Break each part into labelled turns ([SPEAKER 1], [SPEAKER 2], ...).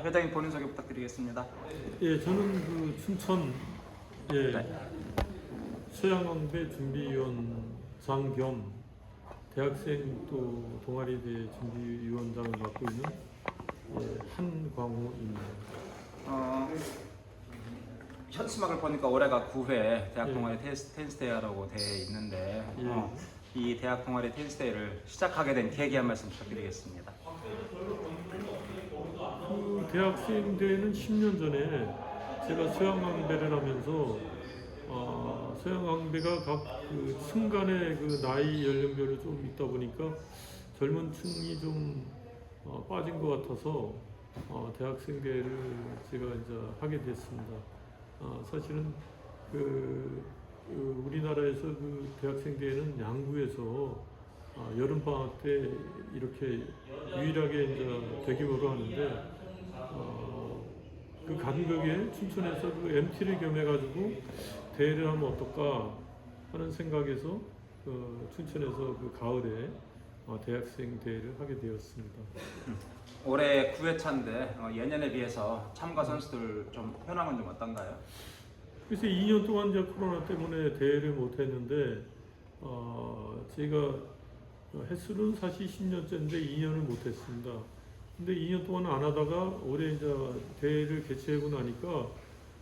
[SPEAKER 1] 회장님 본인 소개 부탁드리겠습니다.
[SPEAKER 2] 예, 저는 그 춘천
[SPEAKER 1] 네.
[SPEAKER 2] 소양왕배 준비위원장 겸 대학생 또 동아리대 준비위원장을 맡고 있는 한광호입니다.
[SPEAKER 1] 현수막을 보니까 올해가 9회 대학 동아리 테니스 대회라고 되어 있는데 이 대학 동아리 테니스 대회를 시작하게 된 계기 한 말씀 부탁드리겠습니다.
[SPEAKER 2] 그 대학생 대회는 10년 전에 제가 소양왕배를 하면서 소양왕배가 각 그 층 간의 그 나이 연령별로 좀 있다 보니까 젊은 층이 좀 빠진 것 같아서 대학생 대회를 제가 이제 하게 됐습니다. 사실은 우리나라에서 그 대학생 대회는 양구에서 여름 방학 때 이렇게 유일하게 이제 대규모로 하는데 그 간격에 춘천에서 그 MT를 겸해가지고 대회를 하면 어떨까 하는 생각에서 춘천에서 그 가을에 대학생 대회를 하게 되었습니다.
[SPEAKER 1] 올해 9회차인데 예년에 비해서 참가 선수들 좀 현황은 좀 어떤가요?
[SPEAKER 2] 그래서 2년 동안 이제 코로나 때문에 대회를 못 했는데 제가 횟수는 사실 10년째인데 2년을 못 했습니다. 근데 2년 동안 안 하다가 올해 이제 대회를 개최하고 나니까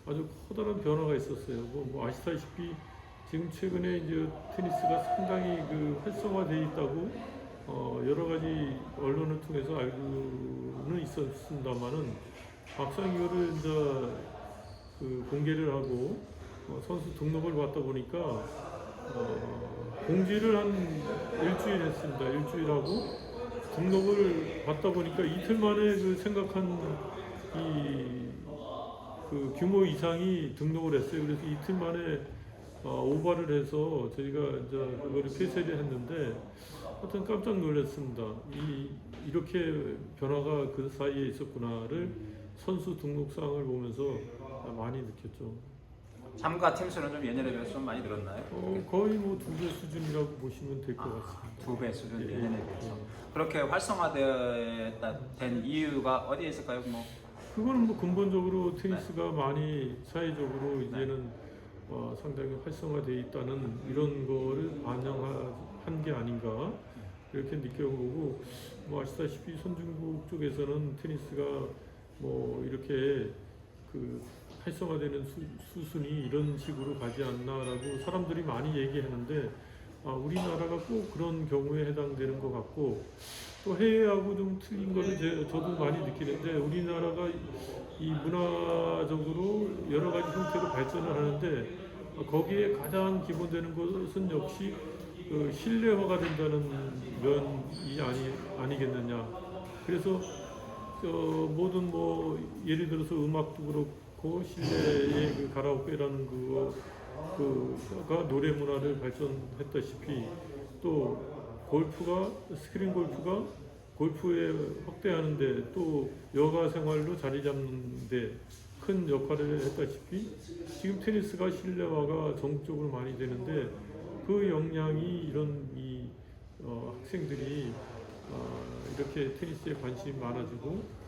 [SPEAKER 2] 아주 커다란 변화가 있었어요. 뭐 아시다시피 지금 최근에 이제 테니스가 상당히 그 활성화되어 있다고 여러 가지 언론을 통해서 알고는 있었습니다만은 막상 이거를 이제 그 공개를 하고 선수 등록을 받다 보니까 공지를 한 일주일 했습니다. 일주일 하고 등록을 받다 보니까 이틀 만에 그 생각한 그 규모 이상이 등록을 했어요. 그래서 이틀 만에 오버를 해서 저희가 이제 그거를 폐쇄를 했는데 하여튼 깜짝 놀랐습니다. 이렇게 변화가 그 사이에 있었구나를 선수 등록상을 보면서 많이 느꼈죠.
[SPEAKER 1] 참가 팀 수는 좀 예년에 비해서 좀 많이 늘었나요?
[SPEAKER 2] 거의 뭐 2배 수준이라고 보시면 될 것 같습니다.
[SPEAKER 1] 2배 수준 예년에 비해서. 그렇게 활성화된 이유가 어디에 있을까요?
[SPEAKER 2] 그거는 뭐 근본적으로 테니스가 많이 사회적으로 이제는 상당히 활성화되어 있다는 이런 거를 반영한 게 아닌가 이렇게 느껴보고, 뭐 아시다시피 선진국 쪽에서는 테니스가 뭐 이렇게 그 활성화되는 수순이 이런 식으로 가지 않나라고 사람들이 많이 얘기하는데 우리나라가 꼭 그런 경우에 해당되는 것 같고, 또 해외하고 좀 틀린 거를 저도 많이 느끼는데, 우리나라가 이 문화적으로 여러 가지 형태로 발전을 하는데 거기에 가장 기본되는 것은 역시 그 실내화가 된다는 면이 아니겠느냐. 그래서 모든 뭐 예를 들어서 음악도 그렇고 실내의 그 가라오케라는 그가 노래 문화를 발전했다시피, 또 스크린 골프가 골프에 확대하는데 또 여가 생활로 자리 잡는데 큰 역할을 했다시피, 지금 테니스가 실내화가 전국적으로 많이 되는데 그 영향이 이런 학생들이 이렇게 테니스에 관심이 많아지고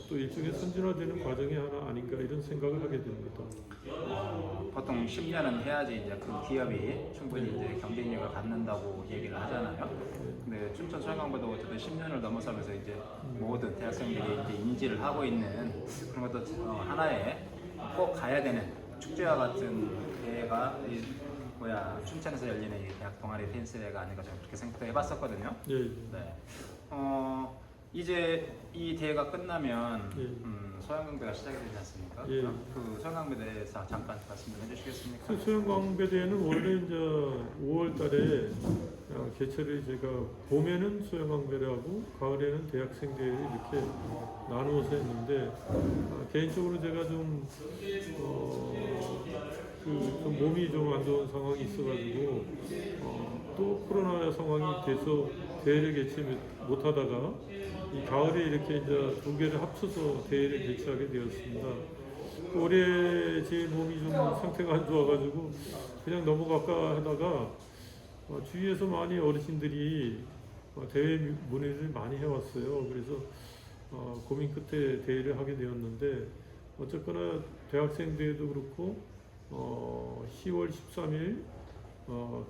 [SPEAKER 2] 또 일종의 선진화되는 과정이 하나 아닌가 이런 생각을 하게 됩니다.
[SPEAKER 1] 보통 10년은 해야지 이제 그 기업이 충분히 이제 경쟁력을 갖는다고 얘기를 하잖아요. 근데 춘천 소양강배도 어쨌든 10년을 넘어서면서 이제 모든 대학생들이 이제 인지를 하고 있는 그런 것도 하나의 꼭 가야 되는 축제와 같은 대회가 춘천에서 열리는 이 대학 동아리 테니스 대회가 아닌가 저는 그렇게 생각해봤었거든요.
[SPEAKER 2] 예.
[SPEAKER 1] 네. 이제 이 대회가 끝나면 소양강배가 시작이 되지 않습니까?
[SPEAKER 2] 예.
[SPEAKER 1] 그 소양강배 대회에서 잠깐 말씀 좀 해주시겠습니까?
[SPEAKER 2] 소양강배 대회는 원래 이제 5월달에 개최를 제가 봄에는 소양강배를 하고 가을에는 대학생 대회를 이렇게 나누어서 했는데, 개인적으로 제가 좀 몸이 좀 안 좋은 상황이 있어가지고 또 코로나 상황이 돼서 대회를 개최 못하다가 이 가을에 이렇게 이제 두 개를 합쳐서 대회를 개최하게 되었습니다. 올해 제 몸이 좀 상태가 안 좋아가지고 그냥 넘어갈까 하다가 주위에서 많이 어르신들이 대회 문의를 많이 해왔어요. 그래서 고민 끝에 대회를 하게 되었는데 어쨌거나 대학생 대회도 그렇고 10월 13일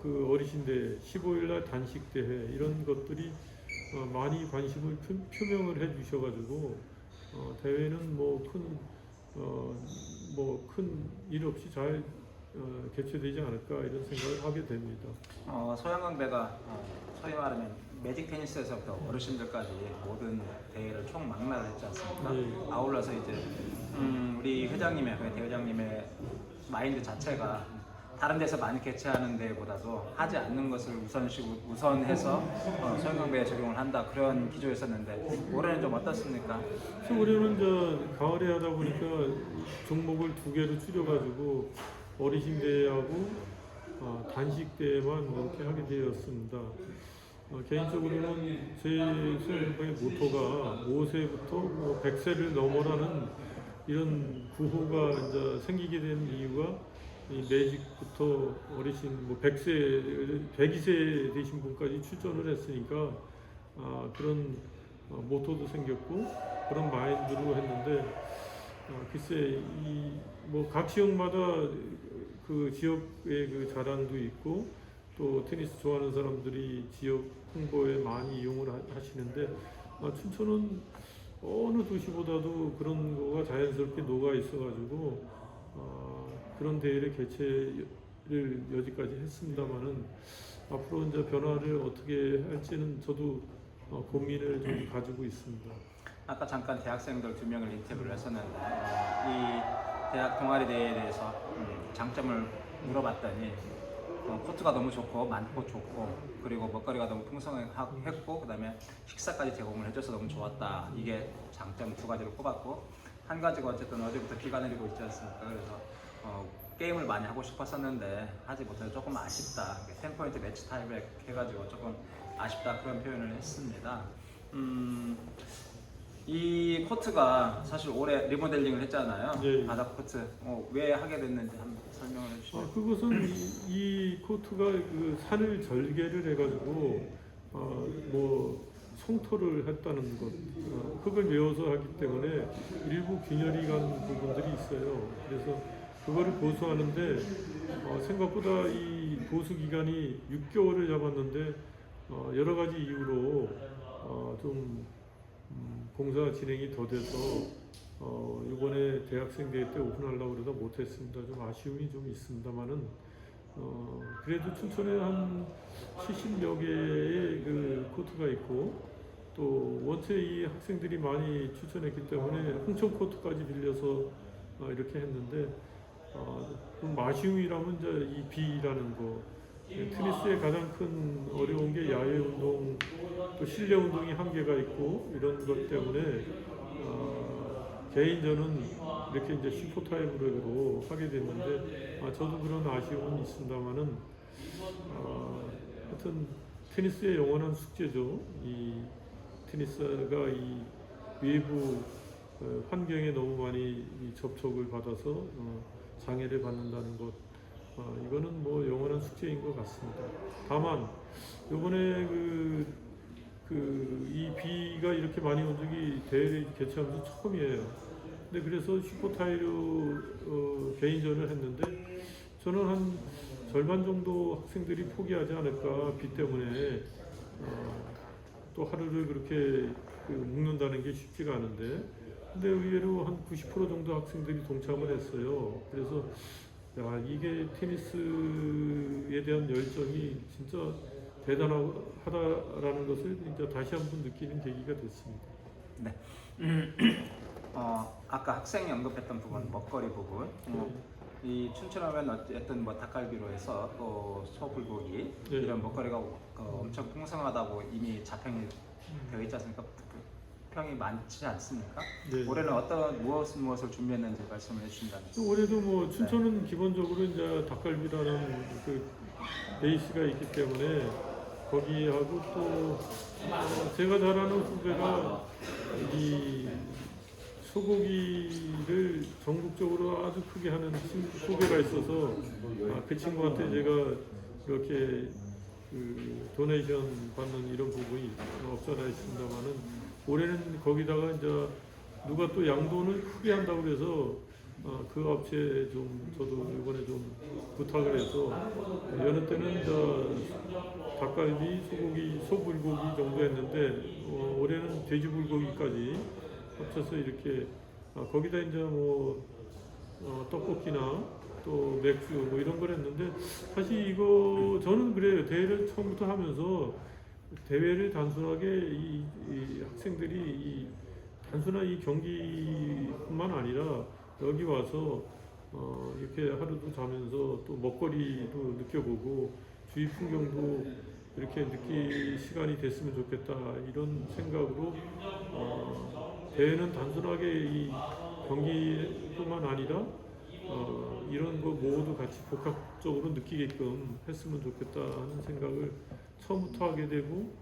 [SPEAKER 2] 그 어르신대 15일날 단식 대회 이런 것들이 많이 관심을 표명을 해주셔가지고 대회는 뭐 큰 일 없이 잘 개최되지 않을까 이런 생각을 하게 됩니다.
[SPEAKER 1] 소양강대가 소위 말하면 매직 테니스에서부터 어르신들까지 모든 대회를 총망라를 했지 않습니까?
[SPEAKER 2] 네.
[SPEAKER 1] 아울러서 이제 우리 회장님의 대회장님의 마인드 자체가 다른 데서 많이 개최하는 데보다도 하지 않는 것을 우선해서 소양강대에 적용을 한다 그런 기조였었는데 올해는 좀 어떻습니까?
[SPEAKER 2] 그래서 올해는 이제 가을에 하다 보니까 종목을 2개로 줄여가지고 어르신 대회하고 단식 대회만 이렇게 하게 되었습니다. 개인적으로는 제 수영장의 모토가 5세부터 100세를 넘어라는 이런 구호가 이제 생기게 된 이유가 이 매직부터 어르신 102세 되신 분까지 출전을 했으니까 그런 모토도 생겼고 그런 마인드로 했는데 글쎄 각 지역마다 그 지역의 그 자랑도 있고 또 테니스 좋아하는 사람들이 지역 홍보에 많이 이용을 하시는데 춘천은 어느 도시보다도 그런 거가 자연스럽게 녹아 있어가지고 그런 대회를 개최를 여지까지 했습니다만은 앞으로 이제 변화를 어떻게 할지는 저도 고민을 좀 가지고 있습니다.
[SPEAKER 1] 아까 잠깐 대학생들 2명을 인터뷰를 했었는데 이 대학 동아리 대회에 대해서 장점을 물어봤더니 코트가 너무 좋고 많고 좋고 그리고 먹거리가 너무 풍성했고 그다음에 식사까지 제공을 해줘서 너무 좋았다. 이게 장점 2가지를 꼽았고 한 가지가 어쨌든 어제부터 비가 내리고 있지 않습니까? 그래서 게임을 많이 하고 싶었었는데 하지 못해서 조금 아쉽다. 10포인트 매치 타이백 해가지고 조금 아쉽다 그런 표현을 했습니다. 이 코트가 사실 올해 리모델링을 했잖아요.
[SPEAKER 2] 네.
[SPEAKER 1] 바닥 코트 왜 하게 됐는지 한번 설명을 해주시죠.
[SPEAKER 2] 그것은 이 코트가 그 산을 절개를 해가지고 송토를 했다는 것 그걸 외워서 하기 때문에 일부 균열이 간 부분들이 있어요. 그래서 그거를 보수하는데 생각보다 이 보수 기간이 6개월을 잡았는데 여러 가지 이유로 좀 공사 진행이 더뎌서 이번에 대학생 대회 때 오픈하려고 그러다 못했습니다. 좀 아쉬움이 좀 있습니다만은 그래도 춘천에 한 70여 개의 그 코트가 있고 또 원체 이 학생들이 많이 추천했기 때문에 홍천 코트까지 빌려서 이렇게 했는데 좀 아쉬움이라면 이제 이 비라는 거 테니스의 가장 큰 어려운 게 야외 운동 또 실내 운동이 한계가 있고 이런 것 때문에 개인전은 이렇게 이제 슈퍼타임으로 하게 됐는데 저도 그런 아쉬움은 있습니다만은 하여튼 테니스의 영원한 숙제죠. 이 테니스가 이 외부 환경에 너무 많이 접촉을 받아서 장애를 받는다는 것 이거는 뭐 영원한 숙제인 것 같습니다. 다만 이번에 이 비가 이렇게 많이 온 적이 대회를 개최하면서 처음이에요. 근데 그래서 슈퍼타이로 개인전을 했는데 저는 한 절반 정도 학생들이 포기하지 않을까 비 때문에 또 하루를 그렇게 묶는다는 게 쉽지가 않은데 근데 의외로 한 90% 정도 학생들이 동참을 했어요. 그래서 이게 테니스에 대한 열정이 진짜 대단하다라는 것을 이제 다시 한번 느끼는 계기가 됐습니다.
[SPEAKER 1] 네. 아까 학생이 언급했던 부분, 먹거리 부분. 이 춘천하면 어쨌든 닭갈비로 해서 또 소불고기 이런 먹거리가 엄청 풍성하다고 이미 자평이 되어 있지 않습니까? 평이 많지 않습니까?
[SPEAKER 2] 네.
[SPEAKER 1] 올해는 어떤 무엇을 준비했는지 말씀을 해주신다면.
[SPEAKER 2] 올해도 뭐 춘천은 기본적으로 이제 닭갈비라는 그 베이스가 있기 때문에 거기하고 또 제가 잘 아는 후배가 이 소고기를 전국적으로 아주 크게 하는 후배가 있어서 그 친구한테 제가 이렇게 도네이션 받는 이런 부분이 없잖아 있습니다만은 올해는 거기다가 이제 누가 또 양돈을 크게 한다고 그래서 그 업체에 좀 저도 이번에 좀 부탁을 해서 여느 때는 닭갈비, 소고기, 소불고기 정도 했는데 올해는 돼지불고기까지 합쳐서 이렇게 거기다 이제 뭐 떡볶이나 또 맥주 뭐 이런 걸 했는데 사실 이거 저는 그래요. 대회를 처음부터 하면서 대회를 단순하게 이 학생들이 단순한 이 경기뿐만 아니라 여기 와서 이렇게 하루도 자면서 또 먹거리도 느껴보고 주위 풍경도 이렇게 느낄 시간이 됐으면 좋겠다 이런 생각으로 대회는 단순하게 이 경기뿐만 아니라 이런 거 모두 같이 복합적으로 느끼게끔 했으면 좋겠다 하는 생각을 처음부터 하게 되고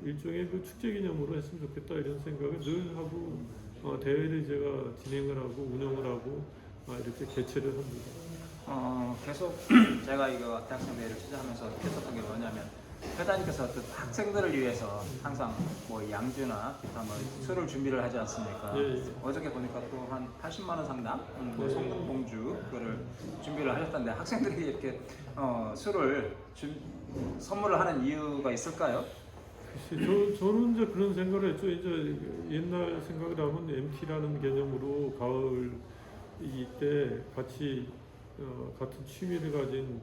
[SPEAKER 2] 일종의 그 축제 개념으로 했으면 좋겠다 이런 생각을 늘 하고 대회를 제가 진행을 하고 운영을 하고 이렇게 개최를 합니다.
[SPEAKER 1] 계속 제가 이거 대학생 대회를 취재하면서 했었던 게 뭐냐면 회장님께서 그 학생들을 위해서 항상 뭐 양주나 기타 뭐 술을 준비를 하지 않습니까?
[SPEAKER 2] 예.
[SPEAKER 1] 어저께 보니까 또 한 80만 원 상당 뭐
[SPEAKER 2] 네.
[SPEAKER 1] 송금 봉주 그거를 준비를 하셨던데 학생들이 이렇게 술을 선물을 하는 이유가 있을까요?
[SPEAKER 2] 글쎄, 저는 이제 그런 생각을 했죠. 이제 옛날 생각을 하면 MT라는 개념으로 가을이 때 같이 같은 취미를 가진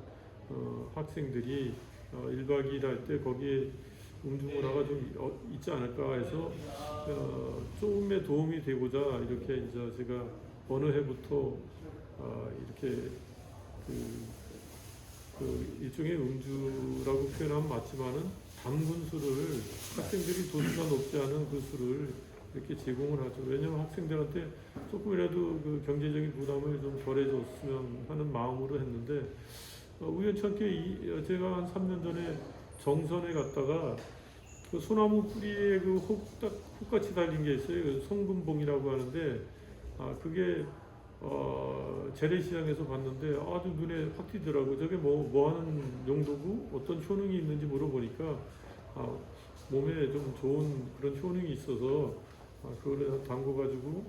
[SPEAKER 2] 학생들이 1박 2일 할 때 거기에 음주 문화가 좀 있지 않을까 해서 조금의 도움이 되고자 이렇게 이제 제가 어느 해부터 이렇게 그 일종의 음주라고 표현하면 맞지만은 담근 술을 학생들이 도수가 높지 않은 그 술을 이렇게 제공을 하죠. 왜냐하면 학생들한테 조금이라도 그 경제적인 부담을 좀 덜해줬으면 하는 마음으로 했는데 우연찮게 제가 한 3년 전에 정선에 갔다가 그 소나무 뿌리에 그 혹같이 달린 게 있어요. 그 송금봉이라고 하는데 그게 재래시장에서 봤는데 아주 눈에 확 띄더라고. 저게 뭐 하는 용도고 어떤 효능이 있는지 물어보니까 몸에 좀 좋은 그런 효능이 있어서 그걸 담궈가지고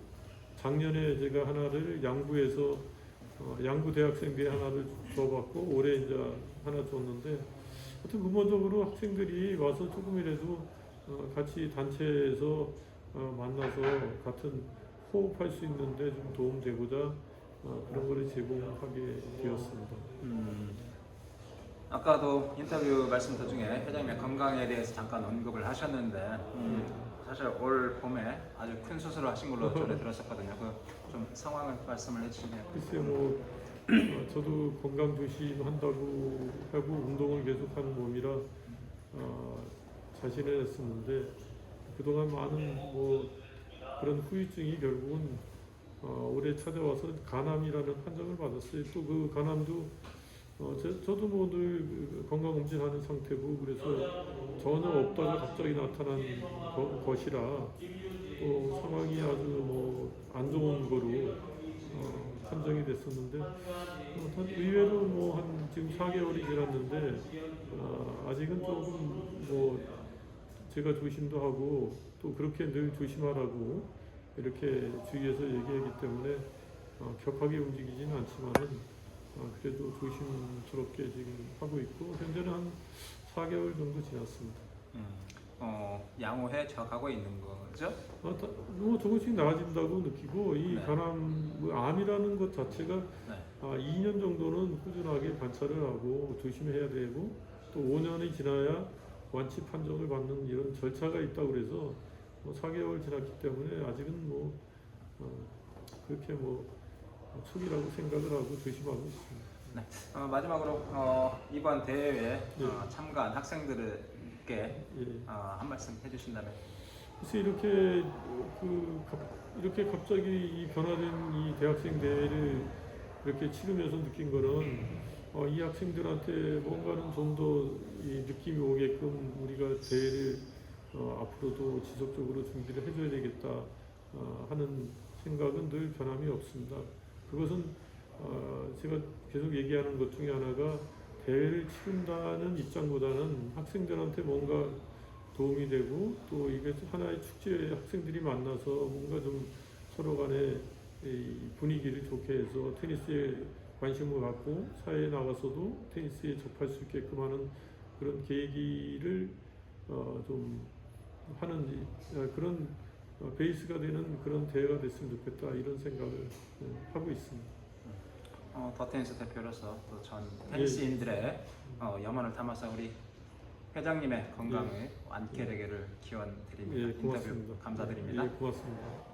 [SPEAKER 2] 작년에 제가 하나를 양구에서 양구 대학생들이 하나를 줘봤고 올해 이제 하나 줬는데 하여튼 근본적으로 학생들이 와서 조금이라도 같이 단체에서 만나서 같은 호흡할 수 있는데 좀 도움되고자 그런 거를 제공하게 되었습니다.
[SPEAKER 1] 아까도 인터뷰 말씀 도중에 회장님의 건강에 대해서 잠깐 언급을 하셨는데 사실 올 봄에 아주 큰 수술을 하신 걸로 전해 들었었거든요. 그 좀 상황을 말씀을 해주시면.
[SPEAKER 2] 글쎄 뭐 저도 건강 조심한다고 하고 운동을 계속하는 몸이라 자신을 했었는데 그동안 많은 뭐 그런 후유증이 결국은 올해 찾아와서 간암이라는 판정을 받았어요. 또 그 간암도 저도 뭐 늘 건강검진하는 상태고 그래서 전혀 없다가 갑자기 나타난 것이라 또 상황이 아주 뭐 안 좋은 거로 판정이 됐었는데 의외로 뭐 한 지금 4개월이 지났는데 아직은 조금 뭐 제가 조심도 하고 또 그렇게 늘 조심하라고 이렇게 주위에서 얘기하기 때문에 격하게 움직이지는 않지만은 그래도 조심스럽게 지금 하고 있고 현재는 한 4개월 정도 지났습니다.
[SPEAKER 1] 양호해 져가고 있는 거죠?
[SPEAKER 2] 뭐 조금씩 나아진다고 느끼고 이
[SPEAKER 1] 네.
[SPEAKER 2] 간암 암이라는 것 자체가
[SPEAKER 1] 네.
[SPEAKER 2] 2년 정도는 꾸준하게 관찰을 하고 조심해야 되고 또 5년이 지나야 완치 판정을 받는 이런 절차가 있다고 그래서 4개월 지났기 때문에 아직은 뭐 그렇게 뭐 초기라고 생각을 하고 조심하고 있습니다.
[SPEAKER 1] 네. 마지막으로 이번 대회에
[SPEAKER 2] 네.
[SPEAKER 1] 참가한 학생들에게
[SPEAKER 2] 예.
[SPEAKER 1] 한 말씀 해주신다면.
[SPEAKER 2] 그래서 이렇게 갑자기 이 변화된 이 대학생 대회를 이렇게 치르면서 느낀 거는 이 학생들한테 뭔가는 좀 더 이 느낌이 오게끔 우리가 대회를 앞으로도 지속적으로 준비를 해줘야 되겠다 하는 생각은 늘 변함이 없습니다. 그것은 제가 계속 얘기하는 것 중에 하나가 대회를 치른다는 입장보다는 학생들한테 뭔가 도움이 되고 또 이게 하나의 축제에 학생들이 만나서 뭔가 좀 서로 간에 이 분위기를 좋게 해서 테니스에 관심을 갖고 사회에 나가서도 테니스에 접할 수 있게끔 하는 그런 계기를 좀 하는 그런 베이스가 되는 그런 대회가 됐으면 좋겠다 이런 생각을 하고 있습니다.
[SPEAKER 1] 더 테니스 대표로서 또 전 테니스인들의 염원을 담아서 우리 회장님의 건강을 완쾌되기를 기원 드립니다.
[SPEAKER 2] 예, 고맙습니다.
[SPEAKER 1] 인터뷰 감사드립니다.
[SPEAKER 2] 예, 고맙습니다.